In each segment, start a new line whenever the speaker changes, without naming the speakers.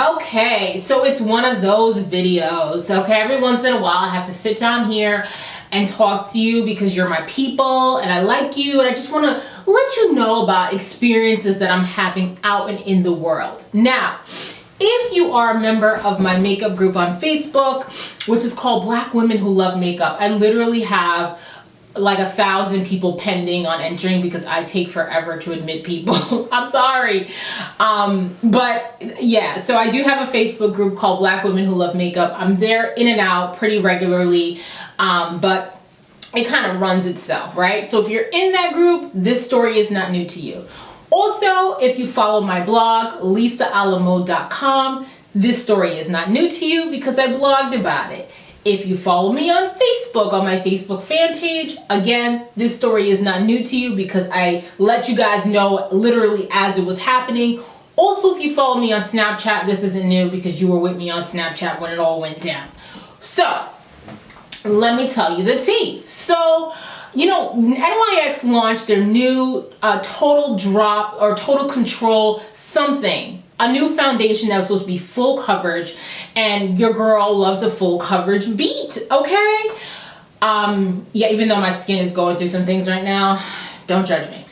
Okay, so it's one of those videos. Okay, every once in a while I have to sit down here and talk to you because you're my people and I like you, and I just want to let you know about experiences that I'm having out and in the world. Now, if you are a member of my makeup group on Facebook, which is called Black Women Who Love Makeup, I literally have like 1,000 people pending on entering because I take forever to admit people. I'm sorry. But yeah, so I do have a Facebook group called Black Women Who Love Makeup. I'm there in and out pretty regularly, but it kind of runs itself, right? So if you're in that group, this story is not new to you. Also, if you follow my blog, lisaalamo.com, this story is not new to you because I blogged about it. If you follow me on Facebook, on my Facebook fan page, again, this story is not new to you because I let you guys know literally as it was happening. Also, if you follow me on Snapchat, this isn't new because you were with me on Snapchat when it all went down. So, let me tell you the tea. So, you know, NYX launched their new Total Drop or Total Control something. A new foundation that was supposed to be full coverage, and your girl loves a full coverage beat, okay? Yeah, even though my skin is going through some things right now, don't judge me.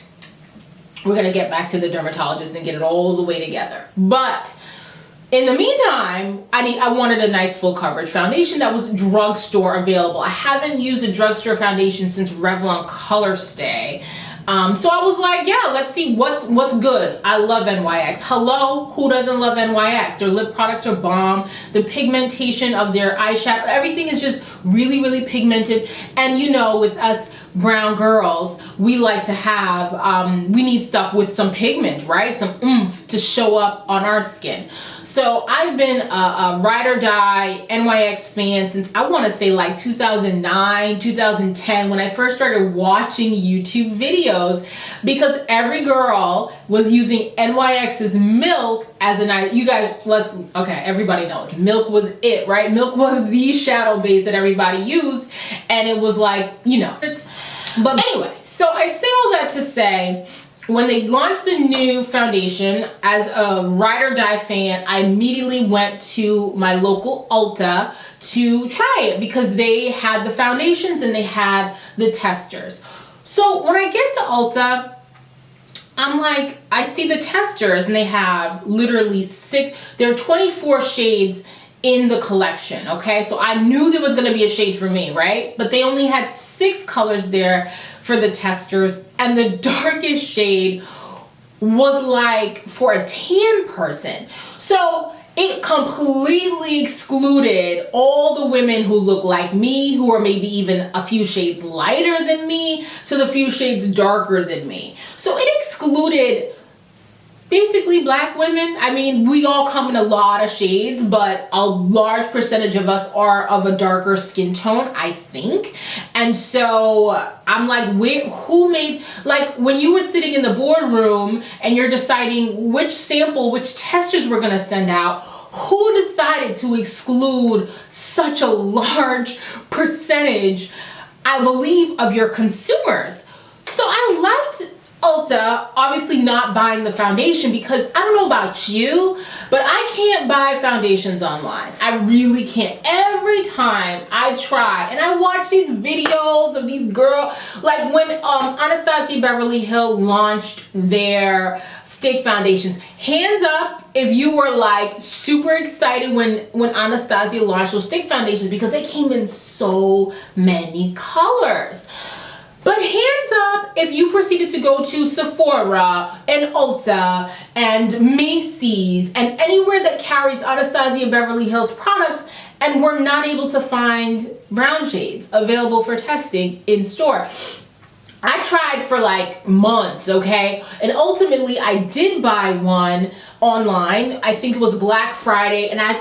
We're gonna get back to the dermatologist and get it all the way together. But in the meantime, I wanted a nice full coverage foundation that was drugstore available. I haven't used a drugstore foundation since Revlon Color Stay. So I was like, yeah, let's see what's good. I love NYX. Hello, who doesn't love NYX? Their lip products are bomb. The pigmentation of their eyeshadow, everything is just really, really pigmented. And you know, with us brown girls, we like to have, we need stuff with some pigment, right? Some oomph to show up on our skin. So I've been a ride or die NYX fan since I want to say like 2009, 2010, when I first started watching YouTube videos, because every girl was using NYX's Milk as an eye. You guys, okay, everybody knows Milk was it, right? Milk was the shadow base that everybody used, and it was like, you know. But anyway, so I say all that to say, when they launched the new foundation, as a ride or die fan, I immediately went to my local Ulta to try it because they had the foundations and they had the testers. So when I get to Ulta, I'm like, I see the testers and they have literally there are 24 shades in the collection, okay? So I knew there was gonna be a shade for me, right? But they only had 6 colors there for the testers, and the darkest shade was like for a tan person. So it completely excluded all the women who look like me, who are maybe even a few shades lighter than me, to the few shades darker than me. So it excluded basically black women. I mean, we all come in a lot of shades, but a large percentage of us are of a darker skin tone, I think. And so I'm like, who made, like when you were sitting in the boardroom and you're deciding which testers we're gonna send out, who decided to exclude such a large percentage, I believe, of your consumers? So I left Ulta, obviously not buying the foundation because I don't know about you, but I can't buy foundations online. I really can't. Every time I try and I watch these videos of these girls, like when Anastasia Beverly Hills launched their stick foundations, hands up if you were like super excited when Anastasia launched those stick foundations, because they came in so many colors. But hands up if you proceeded to go to Sephora and Ulta and Macy's and anywhere that carries Anastasia Beverly Hills products and were not able to find brown shades available for testing in store. I tried for like months, okay? And ultimately I did buy one online. I think it was Black Friday, and I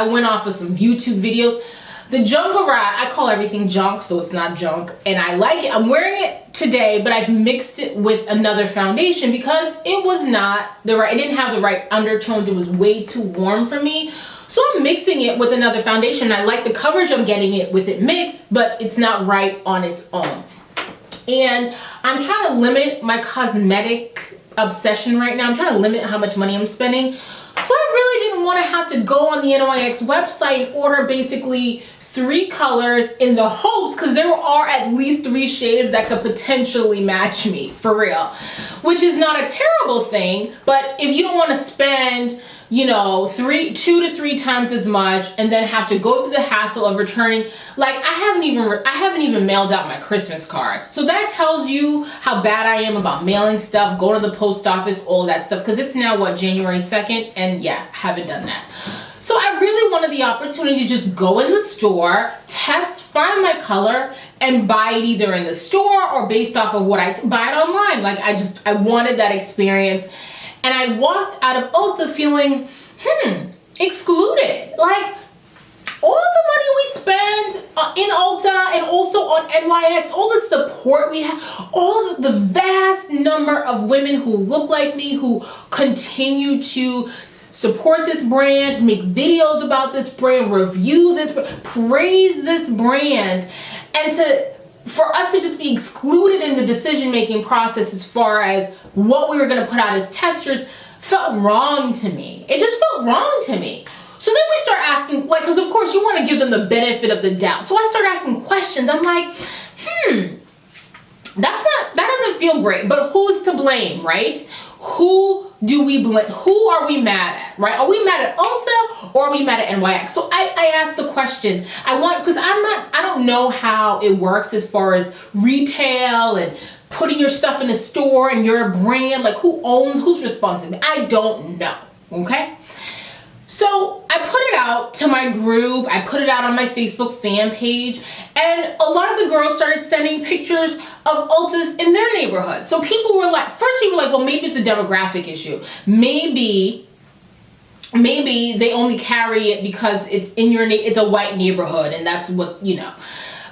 went off of some YouTube videos. The Jungle Rat, I call everything junk, so it's not junk, and I like it. I'm wearing it today, but I've mixed it with another foundation because it was not the right, it didn't have the right undertones. It was way too warm for me. So I'm mixing it with another foundation. I like the coverage I'm getting it with it mixed, but it's not right on its own. And I'm trying to limit my cosmetic obsession right now. I'm trying to limit how much money I'm spending. So I really didn't want to have to go on the NYX website and order basically 3 colors in the hopes, because there are at least 3 shades that could potentially match me, for real. Which is not a terrible thing, but if you don't want to spend, you know, 2 to 3 times as much and then have to go through the hassle of returning, like I haven't even mailed out my Christmas cards. So that tells you how bad I am about mailing stuff, going to the post office, all that stuff, because it's now what, January 2nd, and yeah, haven't done that. So I really wanted the opportunity to just go in the store, test, find my color, and buy it either in the store or based off of what I buy it online. Like I wanted that experience. And I walked out of Ulta feeling, excluded. Like, all the money we spend in Ulta and also on NYX, all the support we have, all the vast number of women who look like me, who continue to support this brand, make videos about this brand, review this, praise this brand, and for us to just be excluded in the decision-making process as far as what we were going to put out as testers felt wrong to me. It just felt wrong to me. So then we start asking, like, because of course you want to give them the benefit of the doubt. So I start asking questions. I'm like, that doesn't feel great, but who's to blame, right? Who do we blame? Who are we mad at, right? Are we mad at Ulta or are we mad at NYX? So I asked the question. Because I don't know how it works as far as retail and putting your stuff in the store and your brand, like who's responsible? I don't know, okay? So I put it out to my group, I put it out on my Facebook fan page, and a lot of the girls started sending pictures of Ultas in their neighborhood. So people were like, first people were like, well, maybe it's a demographic issue. Maybe they only carry it because it's in it's a white neighborhood and that's what, you know.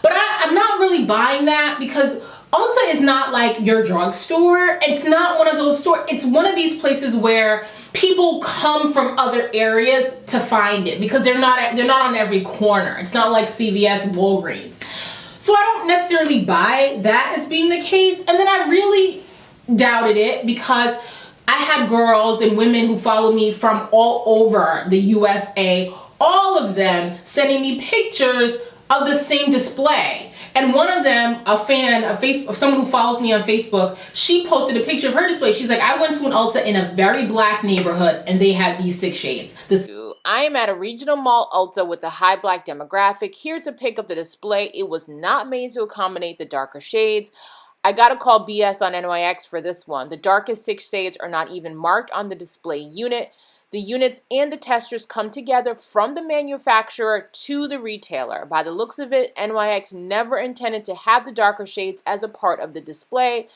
But I'm not really buying that, because Ulta is not like your drugstore. It's not one of those stores. It's one of these places where people come from other areas to find it, because they're not on every corner. It's not like CVS, Walgreens. So I don't necessarily buy that as being the case. And then I really doubted it, because I had girls and women who follow me from all over the USA, all of them sending me pictures of the same display. And one of them, a fan of Facebook, someone who follows me on Facebook, she posted a picture of her display. She's like, I went to an Ulta in a very black neighborhood and they had these 6 shades. I am at a regional mall Ulta with a high black demographic. Here's a pic of the display. It was not made to accommodate the darker shades. I gotta call BS on NYX for this one. The darkest 6 shades are not even marked on the display unit. The units and the testers come together from the manufacturer to the retailer. By the looks of it, NYX never intended to have the darker shades as a part of the display.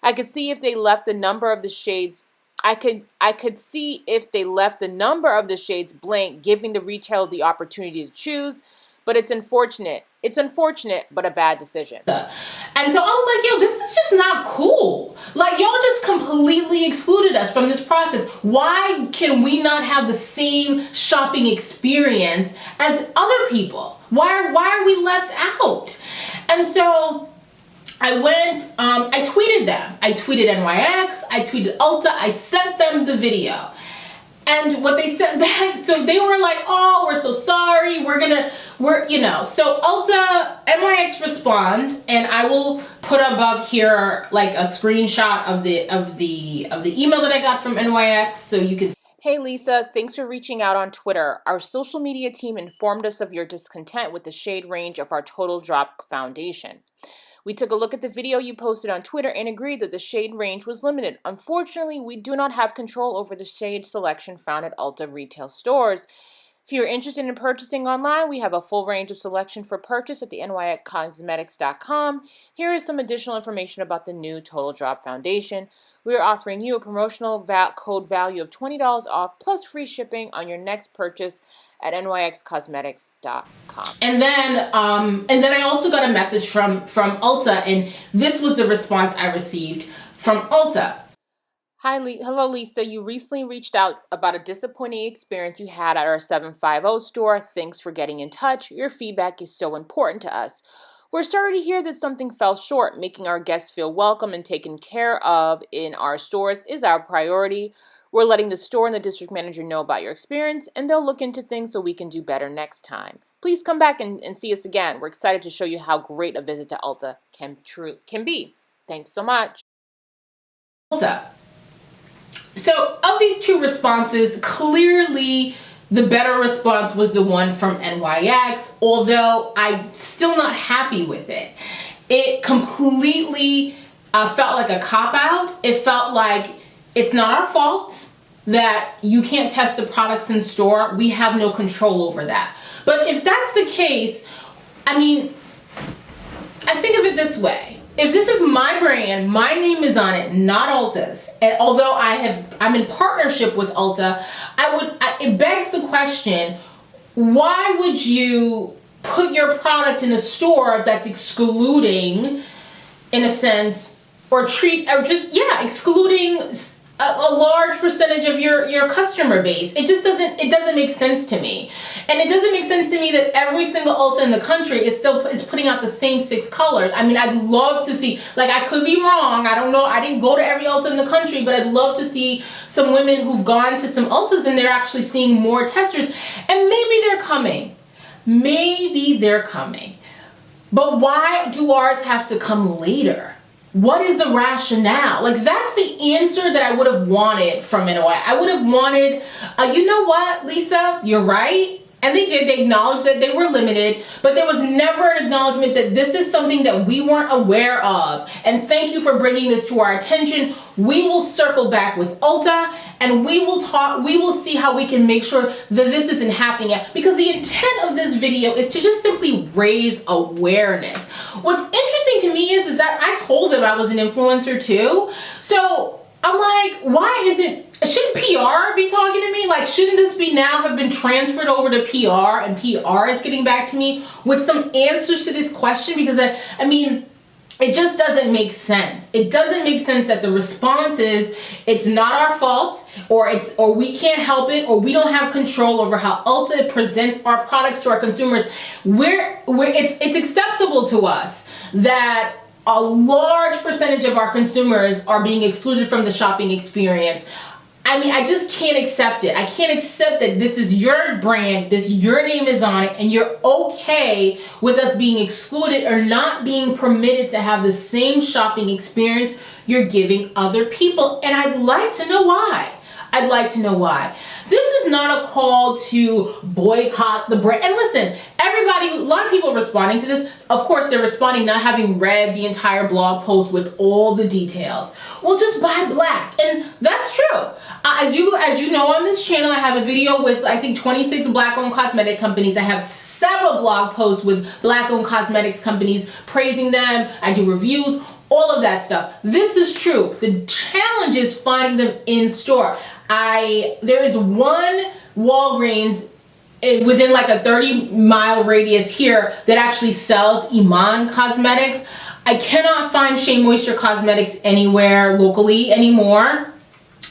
I could see if they left the number of the shades I could see if they left the number of the shades blank, giving the retailer the opportunity to choose. But it's unfortunate. It's unfortunate, but a bad decision. And so I was like, yo, this is just not cool. Like, y'all just completely excluded us from this process. Why can we not have the same shopping experience as other people? Why are we left out? And so I went, I tweeted them. I tweeted NYX, I tweeted Ulta, I sent them the video. And what they sent back, so they were like, oh, we're so sorry, so Ulta, NYX responds, and I will put above here like a screenshot of the email that I got from NYX, so you can. Hey Lisa, thanks for reaching out on Twitter. Our social media team informed us of your discontent with the shade range of our Total Drop foundation. We took a look at the video you posted on Twitter and agreed that the shade range was limited. Unfortunately, we do not have control over the shade selection found at Ulta retail stores. If you're interested in purchasing online, we have a full range of selection for purchase at the NYXcosmetics.com. Here is some additional information about the new Total Drop foundation. We are offering you a promotional code value of $20 off plus free shipping on your next purchase at NYXcosmetics.com. And then I also got a message from Ulta, and this was the response I received from Ulta. Hello Lisa, you recently reached out about a disappointing experience you had at our 750 store. Thanks for getting in touch. Your feedback is so important to us. We're sorry to hear that something fell short. Making our guests feel welcome and taken care of in our stores is our priority.
We're letting the store and the district manager know about your experience, and they'll look into things so we can do better next time. Please come back and see us again. We're excited to show you how great a visit to Ulta can be. Thanks so much.
Ulta. So of these two responses, clearly the better response was the one from NYX, although I'm still not happy with it. It completely felt like a cop-out. It felt like it's not our fault that you can't test the products in store. We have no control over that. But if that's the case, I mean, I think of it this way. If this is my brand, my name is on it, not Ulta's. And although I'm in partnership with Ulta, it begs the question, why would you put your product in a store that's excluding, in a sense, excluding a large percentage of your customer base? It doesn't make sense to me. And it doesn't make sense to me that every single Ulta in the country is putting out the same 6 colors. I mean, I'd love to see, like, I could be wrong, I don't know, I didn't go to every Ulta in the country, but I'd love to see some women who've gone to some Ultas and they're actually seeing more testers, and maybe they're coming. Maybe they're coming. But why do ours have to come later? What is the rationale? Like, that's the answer that I would have wanted from NYX. I would have wanted, you know what, Lisa, you're right. And they did, they acknowledged that they were limited, but there was never an acknowledgement that this is something that we weren't aware of. And thank you for bringing this to our attention. We will circle back with Ulta and we will see how we can make sure that this isn't happening yet. Because the intent of this video is to just simply raise awareness. What's interesting to me is that I told them I was an influencer too. So I'm like, shouldn't PR be talking to me? Like, shouldn't this have been transferred over to PR, and PR is getting back to me with some answers to this question? Because I mean, it just doesn't make sense. It doesn't make sense that the response is, it's not our fault, or we can't help it, or we don't have control over how Ulta presents our products to our consumers. It's acceptable to us that a large percentage of our consumers are being excluded from the shopping experience. I mean, I just can't accept it. I can't accept that this is your brand, your name is on it, and you're okay with us being excluded or not being permitted to have the same shopping experience you're giving other people. And I'd like to know why. I'd like to know why. This is not a call to boycott the brand. And listen, a lot of people responding to this, of course, they're responding not having read the entire blog post with all the details. Well, just buy black. And that's true. As you know, on this channel, I have a video with, I think, 26 black-owned cosmetic companies. I have several blog posts with black-owned cosmetics companies praising them. I do reviews, all of that stuff. This is true. The challenge is finding them in store. There is one Walgreens within like a 30-mile radius here that actually sells Iman Cosmetics. I cannot find Shea Moisture Cosmetics anywhere locally anymore.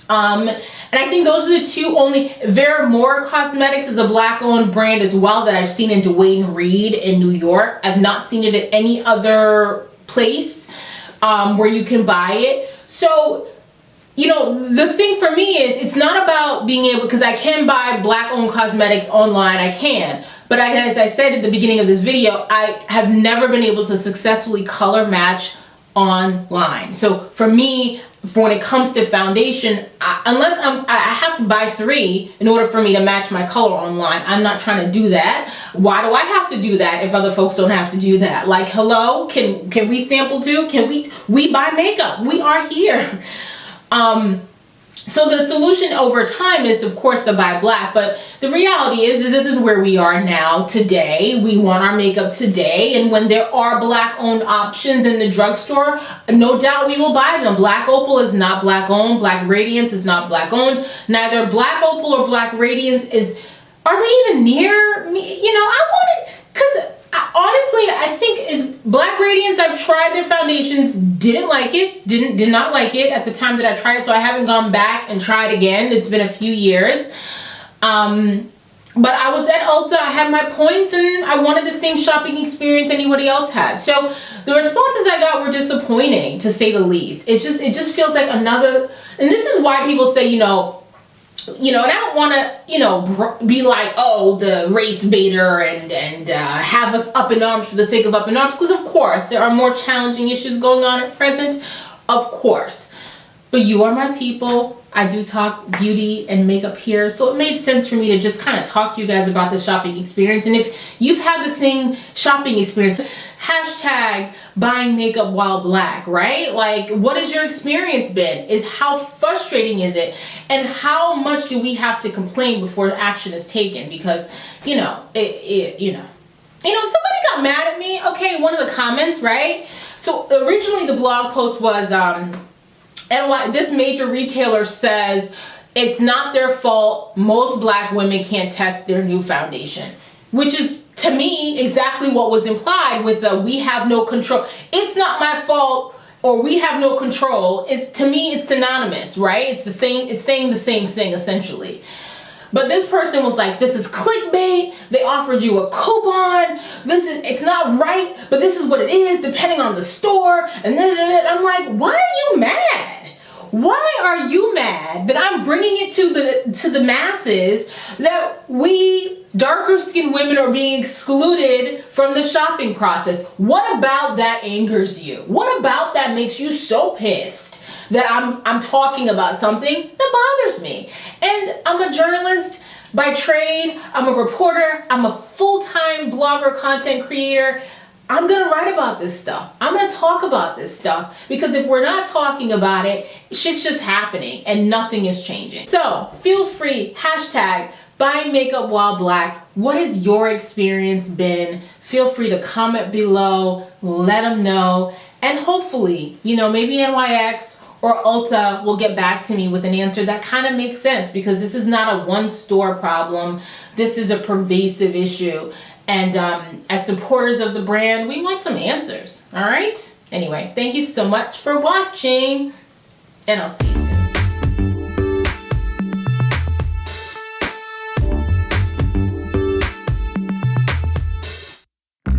And I think those are the two only. Vera Moore Cosmetics is a black-owned brand as well that I've seen in Duane Reade in New York. I've not seen it at any other place where you can buy it. So, you know, the thing for me is, it's not about being able, because I can buy black-owned cosmetics online, I can. But as I said at the beginning of this video, I have never been able to successfully color match online. So for me, when it comes to foundation, unless I have to buy 3 in order for me to match my color online. I'm not trying to do that. Why do I have to do that if other folks don't have to do that? Like, hello, can we sample too? Can we buy makeup? We are here. So the solution over time is, of course, to buy black, but the reality is this is where we are now today. We want our makeup today, and when there are black-owned options in the drugstore, no doubt we will buy them. Black Opal is not black-owned. Black Radiance is not black-owned. Neither Black Opal or Black Radiance are they even near me? You know, because honestly, I think is Black Radiance, I've tried their foundations, did not like it at the time that I tried it, so I haven't gone back and tried again. It's been a few years. But I was at Ulta, I had my points, and I wanted the same shopping experience anybody else had. So the responses I got were disappointing, to say the least. It just feels like another, and this is why people say, you know, you know, and I don't want to, you know, be like, oh, the race baiter and have us up in arms for the sake of up in arms, because of course there are more challenging issues going on at present, of course. But you are my people. I do talk beauty and makeup here, so it made sense for me to just kind of talk to you guys about the shopping experience. And if you've had the same shopping experience, hashtag buying makeup while black, right? Like, what has your experience been? Is how frustrating is it? And how much do we have to complain before action is taken? Because, you know, somebody got mad at me, okay, one of the comments, right? So originally the blog post was, this major retailer says it's not their fault most black women can't test their new foundation, which is, to me, exactly what was implied with the we have no control. It's not my fault, or we have no control. To me, it's synonymous, right? It's the same. It's saying the same thing essentially. But this person was like, this is clickbait. They offered you a coupon. It's not right, but this is what it is depending on the store. And then I'm like, why are you mad? Why are you mad that I'm bringing it to the masses that we darker skinned women are being excluded from the shopping process? What about that angers you? What about that makes you so pissed that I'm talking about something that bothers me? And I'm a journalist by trade. I'm a reporter. I'm a full-time blogger, content creator. I'm gonna write about this stuff. I'm gonna talk about this stuff, because if we're not talking about it, shit's just happening and nothing is changing. So feel free, hashtag buying makeup while black. What has your experience been? Feel free to comment below, let them know, and hopefully, you know, maybe NYX or Ulta will get back to me with an answer that kind of makes sense, because this is not a one store problem. This is a pervasive issue. And as supporters of the brand, we want some answers, all right? Anyway, thank you so much for watching, and I'll see you soon.